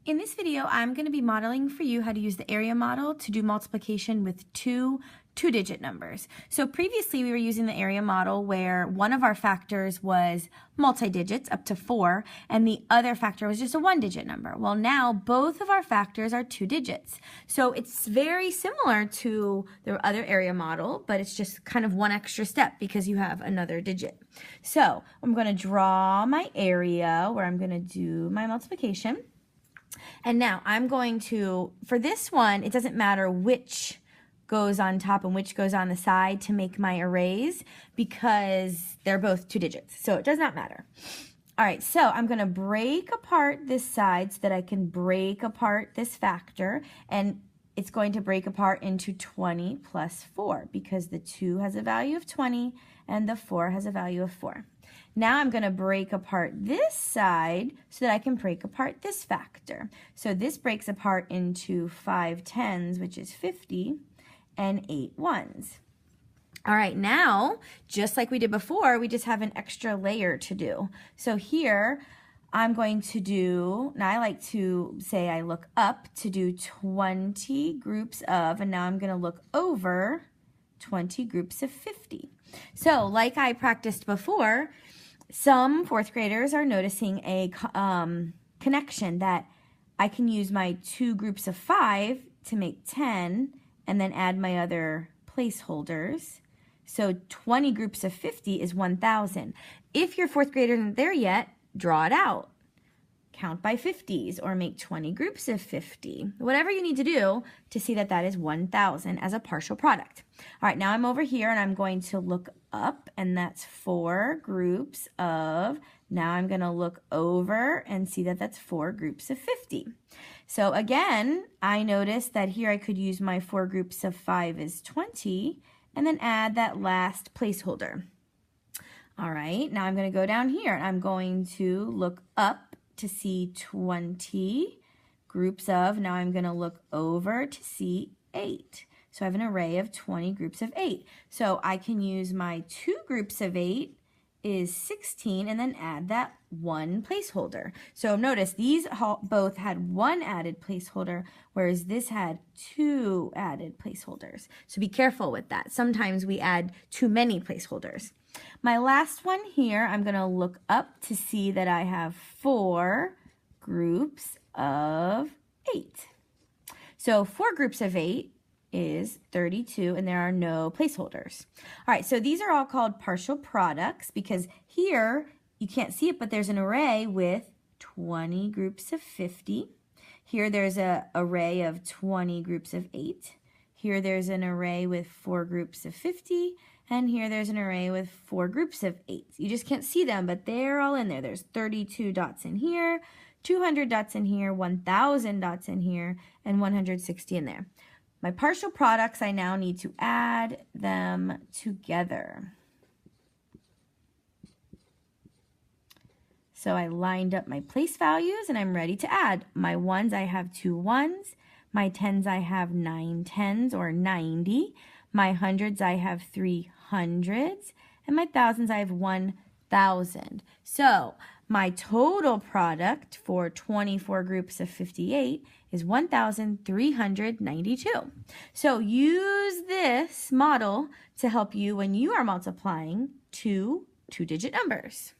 In this video, I'm going to be modeling for you how to use the area model to do multiplication with two-digit numbers. So previously we were using the area model where one of our factors was multi-digits up to 4 and the other factor was just a one-digit number. Well, now both of our factors are 2 digits. So it's very similar to the other area model, but it's just kind of one extra step because you have another digit. So I'm going to draw my area where I'm going to do my multiplication. And now I'm going to, for this one, it doesn't matter which goes on top and which goes on the side to make my arrays because they're both 2 digits. So it does not matter. All right, so I'm going to break apart this side so that I can break apart this factor. And it's going to break apart into 20 plus 4 because the 2 has a value of 20 and the 4 has a value of 4. Now I'm going to break apart this side so that I can break apart this factor. So this breaks apart into 5 tens, which is 50, and 8 ones. All right, now, just like we did before, we just have an extra layer to do. So here, I'm going to do, now I like to say I look up to do 20 groups of, and now I'm going to look over 20 groups of 50. So like I practiced before, some fourth graders are noticing a connection that I can use my 2 groups of 5 to make 10 and then add my other placeholders. So 20 groups of 50 is 1,000. If your fourth grader isn't there yet, draw it out. Count by 50s or make 20 groups of 50. Whatever you need to do to see that that is 1,000 as a partial product. All right, now I'm over here and I'm going to look up and that's 4 groups of, now I'm going to look over and see that that's 4 groups of 50. So again, I noticed that here I could use my 4 groups of 5 is 20 and then add that last placeholder. All right, now I'm going to go down here and I'm going to look up to see 20 groups of, now I'm going to look over to see 8. So I have an array of 20 groups of 8. So I can use my 2 groups of 8 is 16 and then add that 1 placeholder. So notice these both had 1 added placeholder, whereas this had 2 added placeholders. So be careful with that. Sometimes we add too many placeholders. My last one here, I'm going to look up to see that I have 4 groups of 8. So 4 groups of 8 is 32, and there are no placeholders. All right, so these are all called partial products because here, you can't see it, but there's an array with 20 groups of 50. Here there's an array of 20 groups of 8. Here there's an array with 4 groups of 50. And here there's an array with 4 groups of 8. You just can't see them, but they're all in there. There's 32 dots in here, 200 dots in here, 1,000 dots in here, and 160 in there. My partial products, I now need to add them together. So I lined up my place values and I'm ready to add. My ones, I have 2 ones. My tens, I have 9 tens or 90. My hundreds, I have 3 hundreds. And my thousands, I have 1,000. So my total product for 24 groups of 58 is 1,392. So use this model to help you when you are multiplying two two-digit numbers.